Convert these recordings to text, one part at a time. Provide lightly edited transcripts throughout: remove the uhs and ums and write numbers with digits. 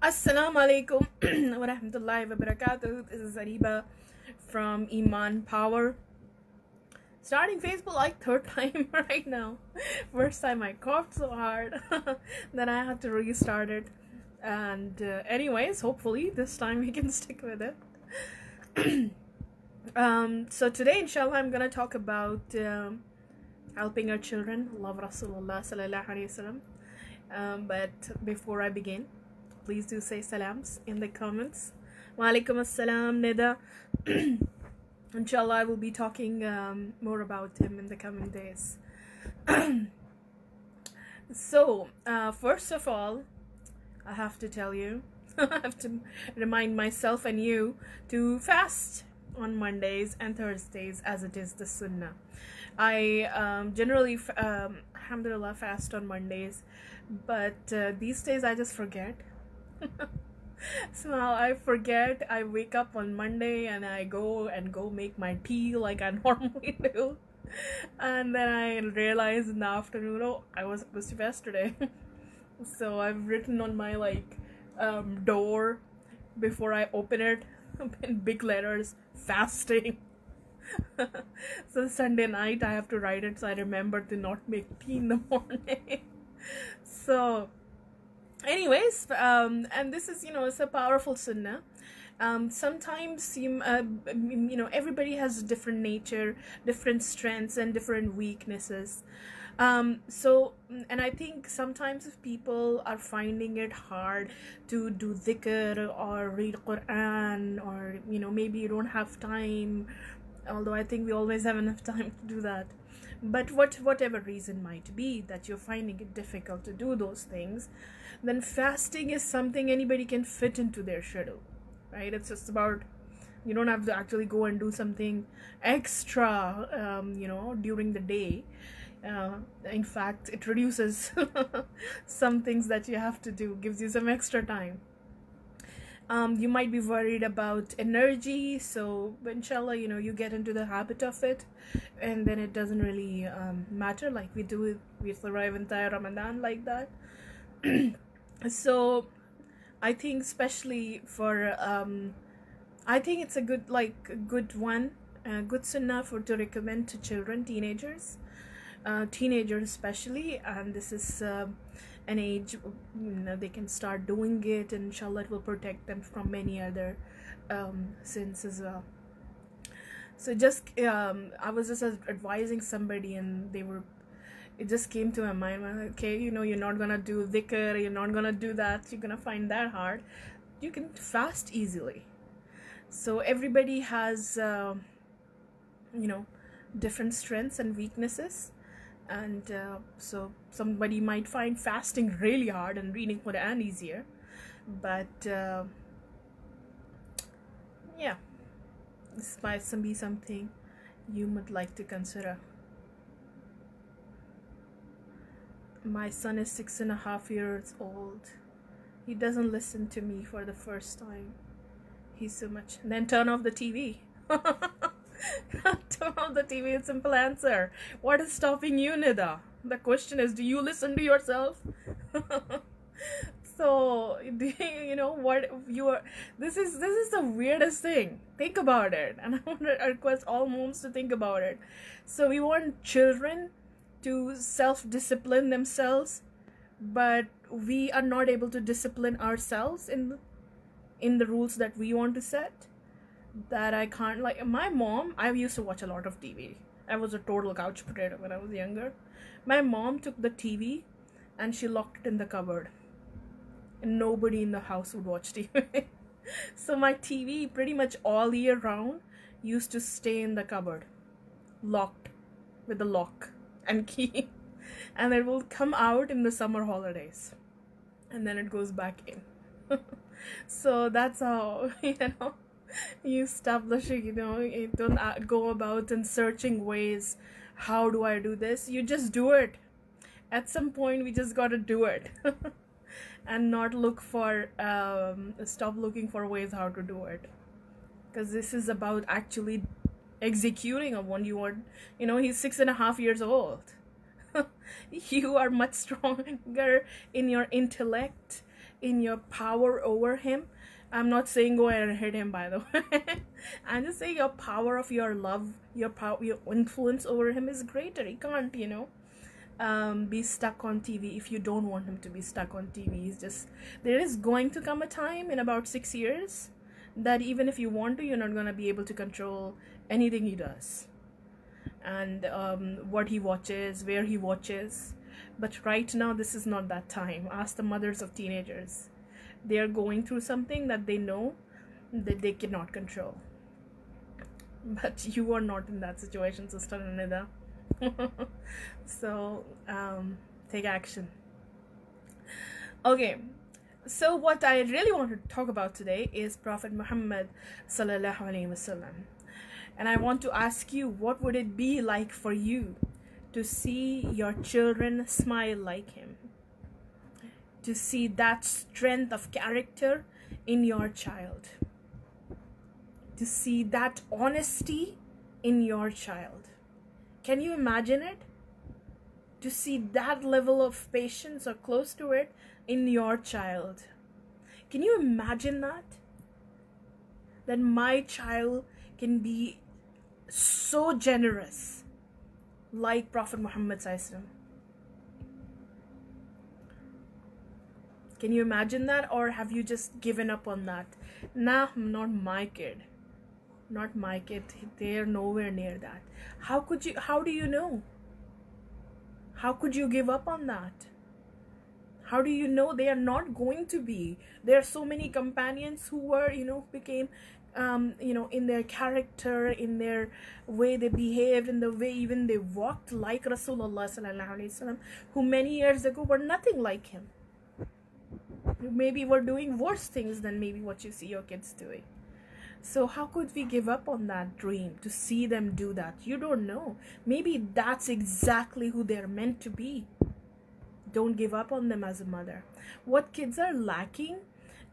Assalamu alaikum wa rahmatullahi wa barakatuh. This is Ariba from Emaan Power. Starting Facebook like third time right now. First time I coughed so hard, then I had to restart it. And anyways, hopefully this time we can stick with it. So today, inshallah, I'm gonna talk about helping our children love Rasulullah, sallallahu alayhi, sallam. But before I begin, please do say salams in the comments. Wa alaikum assalam, Nida. Inshallah, I will be talking more about him in the coming days. So, first of all, I have to tell you, I have to remind myself and you to fast on Mondays and Thursdays as it is the Sunnah. I generally, alhamdulillah, fast on Mondays, but these days I just forget. So I forget. I wake up on Monday and I go make my tea like I normally do, and then I realize in the afternoon, oh, I was supposed to fast today. So I've written on my door before I open it in big letters, fasting. So Sunday night I have to write it so I remember to not make tea in the morning. So anyways, and this is, it's a powerful sunnah. Sometimes everybody has a different nature, different strengths and different weaknesses. And I think sometimes if people are finding it hard to do dhikr or read Quran, or maybe you don't have time, although I think we always have enough time to do that. But whatever reason might be that you're finding it difficult to do those things, then fasting is something anybody can fit into their schedule, right? It's just about, you don't have to actually go and do something extra, during the day. In fact, it reduces some things that you have to do, gives you some extra time. You might be worried about energy, so inshallah, you get into the habit of it, and then it doesn't really matter. Like we survive entire Ramadan like that. So I think especially for I think it's a good good sunnah to recommend to children, teenagers especially, and this is an age they can start doing it, and inshallah it will protect them from many other sins as well. So just I was just advising somebody, and it just came to my mind, okay, you're not gonna do dhikr, you're not gonna do that, you're gonna find that hard. You can fast easily. So everybody has different strengths and weaknesses, and so somebody might find fasting really hard and reading Quran easier, but yeah, this might be something you would like to consider. My son is 6.5 years old. He doesn't listen to me for the first time. He's so much. Then turn off the TV. Turn off the TV. It's simple answer. What is stopping you, Nida? The question is, do you listen to yourself? So what you are. This is the weirdest thing. Think about it, and I want to request all moms to think about it. So we want children to self-discipline themselves, but we are not able to discipline ourselves in the rules that we want to set. That I can't, like my mom, I used to watch a lot of TV. I was a total couch potato when I was younger. My mom took the TV and she locked it in the cupboard, and nobody in the house would watch TV. So my TV pretty much all year round used to stay in the cupboard, locked with a lock and key, and it will come out in the summer holidays, and then it goes back in. So that's how you establish it. You don't go about and searching ways, how do I do this? You just do it. At some point we just gotta do it. And not look for stop looking for ways how to do it, because this is about actually executing of what you want. He's 6.5 years old. You are much stronger in your intellect, in your power over him. I'm not saying go ahead and hit him, by the way. I'm just saying your power of your love, your power, your influence over him is greater. He can't, be stuck on TV if you don't want him to be stuck on TV. He's just, there is going to come a time in about 6 years that even if you want to, you're not going to be able to control anything he does, and what he watches, where he watches. But right now, this is not that time. Ask the mothers of teenagers. They are going through something that they know that they cannot control. But you are not in that situation, Sister Anida. So take action. Okay, so what I really want to talk about today is Prophet Muhammad sallallahu alayhi wasallam, and I want to ask you, what would it be like for you to see your children smile like him, to see that strength of character in your child, to see that honesty in your child? Can you imagine it? To see that level of patience or close to it in your child. Can you imagine that? That my child can be so generous like Prophet Muhammad sallallahu alaihi wasallam. Can you imagine that? Or have you just given up on that? Nah, not my kid. Not my kid. They're nowhere near that. How could you? How do you know? How could you give up on that? How do you know they are not going to be? There are so many companions who were, became, in their character, in their way they behaved, in the way even they walked like Rasulullah sallallahu alaihi wasallam, who many years ago were nothing like him. Maybe were doing worse things than maybe what you see your kids doing. So how could we give up on that dream to see them do that? You don't know. Maybe that's exactly who they're meant to be. Don't give up on them as a mother. What kids are lacking,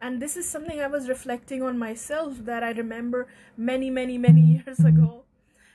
and this is something I was reflecting on myself, that I remember many years ago,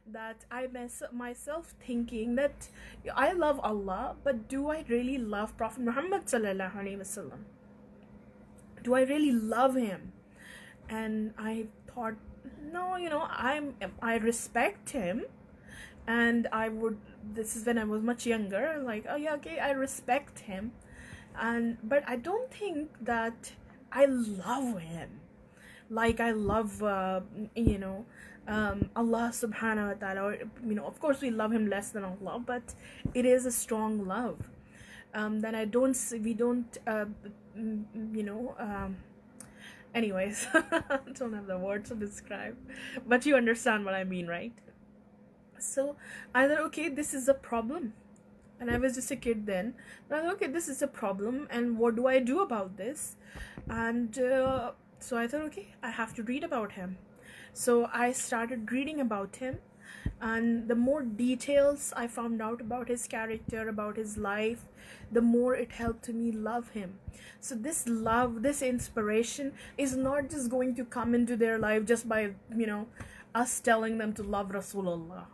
that I myself thinking that I love Allah, but do I really love Prophet Muhammad sallallahu alaihi wasallam? Do I really love him? And I thought, no, I respect him, and I would, this is when I was much younger, like, oh yeah, okay, I respect him, but I don't think that I love him like I love Allah subhanahu wa ta'ala, or, of course we love him less than Allah, but it is a strong love. Then anyways, I don't have the words to describe, but you understand what I mean, right? So I thought, okay, this is a problem, and I was just a kid then. And I thought, okay, this is a problem, and what do I do about this? And so I thought, okay, I have to read about him. So I started reading about him, and the more details I found out about his character, about his life, the more it helped me love him. So this love, this inspiration is not just going to come into their life just by, us telling them to love Rasulullah,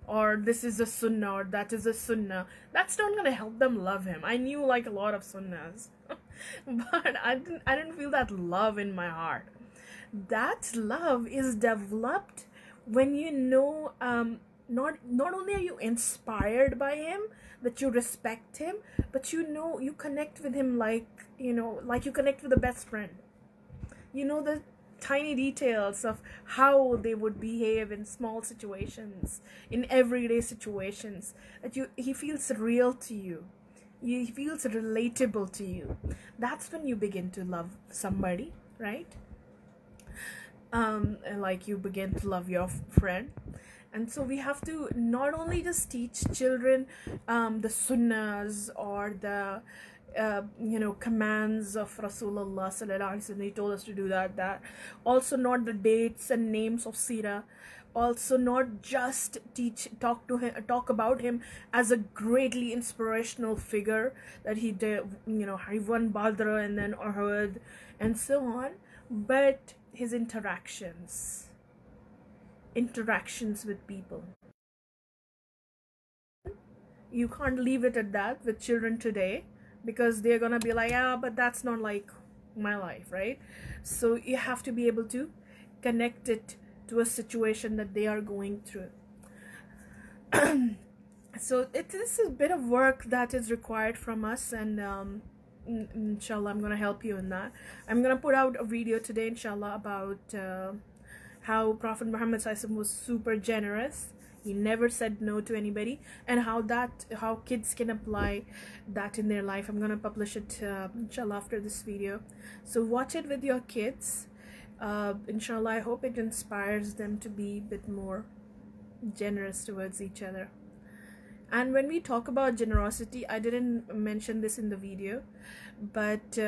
or this is a sunnah, or that is a sunnah. That's not going to help them love him. I knew like a lot of sunnahs, but I didn't feel that love in my heart. That love is developed when not only are you inspired by him, that you respect him, but you connect with him like you connect with a best friend. The tiny details of how they would behave in small situations, in everyday situations, that he feels real to you. He feels relatable to you. That's when you begin to love somebody, right? Like you begin to love your friend. And so we have to not only just teach children the sunnahs or the commands of Rasulullah sallallahu alaihi wasallam. He told us to do that. Also not the dates and names of Sirah. Also not just talk about him as a greatly inspirational figure, that he did, he won Badr and then Uhud and so on, but his interactions with people. You can't leave it at that with children today, because they're gonna be like, but that's not like my life, right? So you have to be able to connect it to a situation that they are going through. So this is a bit of work that is required from us, and inshallah I'm gonna help you in that. I'm gonna put out a video today, inshallah, about how Prophet Muhammad sallallahu was super generous. He never said no to anybody, and how kids can apply that in their life. I'm gonna publish it inshallah after this video, so watch it with your kids. Inshallah, I hope it inspires them to be a bit more generous towards each other. And when we talk about generosity, I didn't mention this in the video, but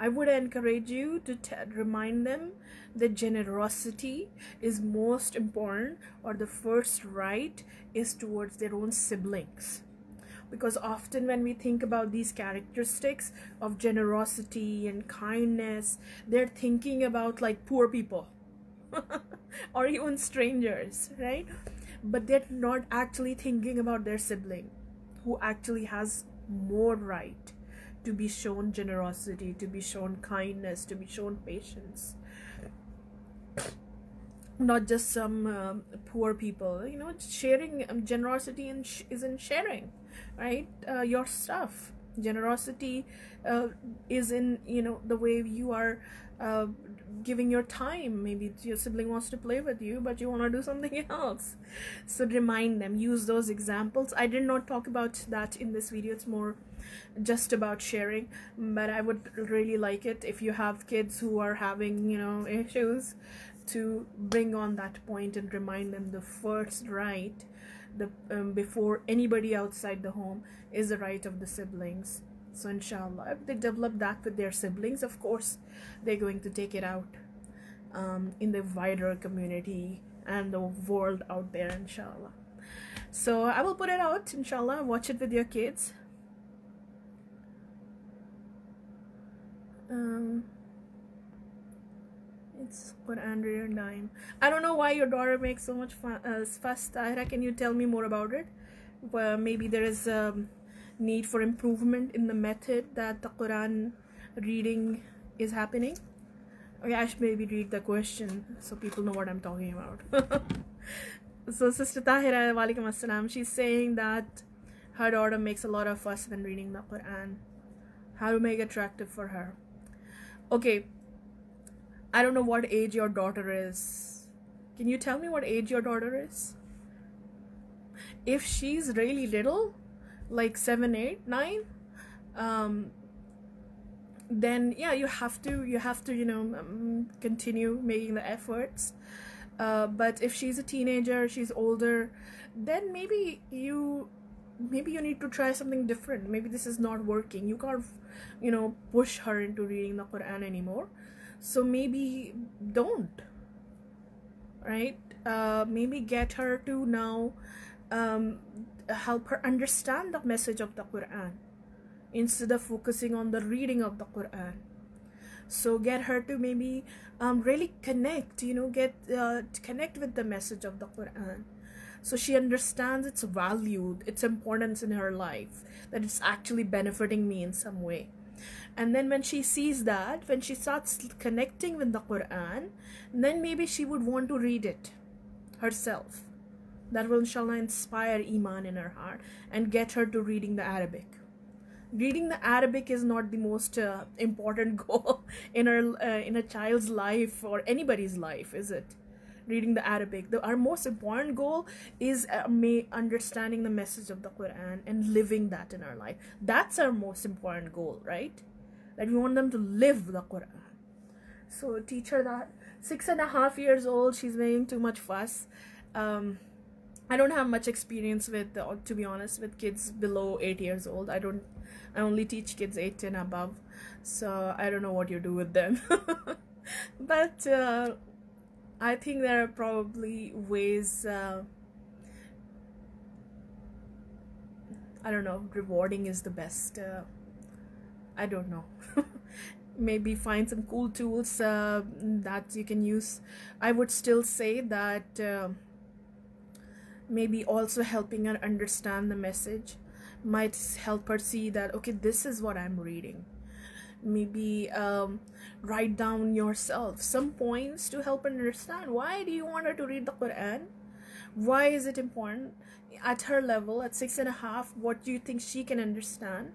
I would encourage you to remind them that generosity is most important, or the first right is towards their own siblings. Because often when we think about these characteristics of generosity and kindness, they're thinking about like poor people or even strangers, right? But they're not actually thinking about their sibling, who actually has more right to be shown generosity, to be shown kindness, to be shown patience. Not just some poor people. You know, sharing, generosity is in sharing, right? Your stuff. Generosity is in, you know, the way you are giving your time. Maybe your sibling wants to play with you, but you want to do something else. So remind them, use those examples. I did not talk about that in this video. It's more just about sharing, but I would really like it if you have kids who are having, you know, issues, to bring on that point and remind them the first right, before anybody outside the home, is the right of the siblings. So inshallah, if they develop that with their siblings, of course they're going to take it out in the wider community and the world out there, inshallah. So I will put it out, inshallah. Watch it with your kids. It's Quran reader time. I don't know why your daughter makes so much fuss, Tahira. Can you tell me more about it? Well, maybe there is need for improvement in the method that the Quran reading is happening. Okay, I should maybe read the question so people know what I'm talking about. So Sister Tahira, walaikum assalam, she's saying that her daughter makes a lot of fuss when reading the Quran. How to make it attractive for her. Okay, I don't know what age your daughter is. Can you tell me what age your daughter is? If she's really little, like 7, 8, 9, then yeah, you have to, you know, continue making the efforts. But if she's a teenager, she's older, then maybe you need to try something different. Maybe this is not working. You can't, you know, push her into reading the Quran anymore. So maybe don't, right? Maybe get her to now help her understand the message of the Quran instead of focusing on the reading of the Quran. So get her to maybe really connect, you know, connect with the message of the Quran, so she understands its value, its importance in her life, that it's actually benefiting me in some way. And then when she sees that, when she starts connecting with the Quran, then maybe she would want to read it herself. That will inshallah inspire Emaan in her heart and get her to reading the Arabic. Reading the Arabic is not the most important goal in a child's life or anybody's life, is it? Reading the Arabic. Our most important goal is understanding the message of the Quran and living that in our life. That's our most important goal, right? That we want them to live the Quran. So teach her that. 6.5 years old, she's making too much fuss. I don't have much experience with, to be honest, with kids below 8 years old. I only teach kids 8 and above, so I don't know what you do with them. But I think there are probably ways, I don't know, rewarding is the best. I don't know. Maybe find some cool tools that you can use. I would still say that maybe also helping her understand the message might help her see that, okay, this is what I'm reading. maybe write down yourself some points to help her understand. Why do you want her to read the Quran? Why is it important at her level at 6.5? What do you think she can understand?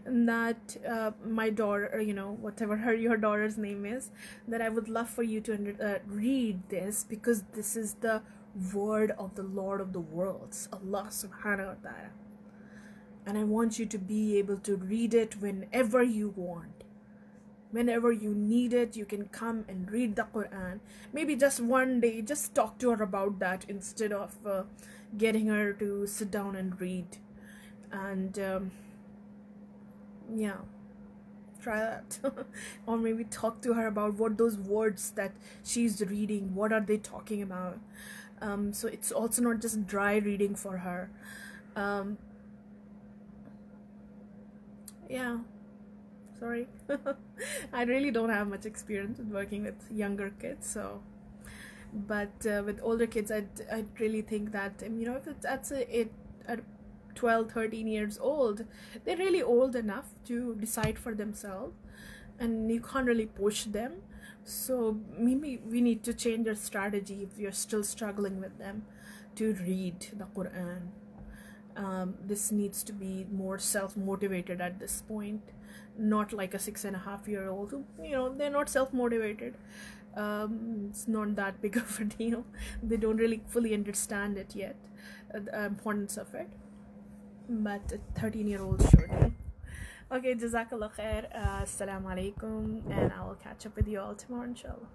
And that my daughter, whatever your daughter's name is, that I would love for you to read this, because this is the word of the Lord of the worlds, Allah subhanahu wa ta'ala. And I want you to be able to read it whenever you want. Whenever you need it, you can come and read the Quran. Maybe just one day, just talk to her about that instead of getting her to sit down and read. And yeah, try that. Or maybe talk to her about what those words that she's reading, what are they talking about. So it's also not just dry reading for her. Yeah, sorry. I really don't have much experience with working with younger kids, so but with older kids, I'd really think that if it's at 12, 13 years old, they're really old enough to decide for themselves, and you can't really push them. So maybe we need to change our strategy if you're still struggling with them to read the Quran. This needs to be more self-motivated at this point, not like a 6.5-year-old who, they're not self-motivated. It's not that big of a deal. They don't really fully understand it yet, the importance of it, but a 13-year-old should. Okay, jazakallah khair, assalamu alaikum, and I will catch up with you all tomorrow, inshallah.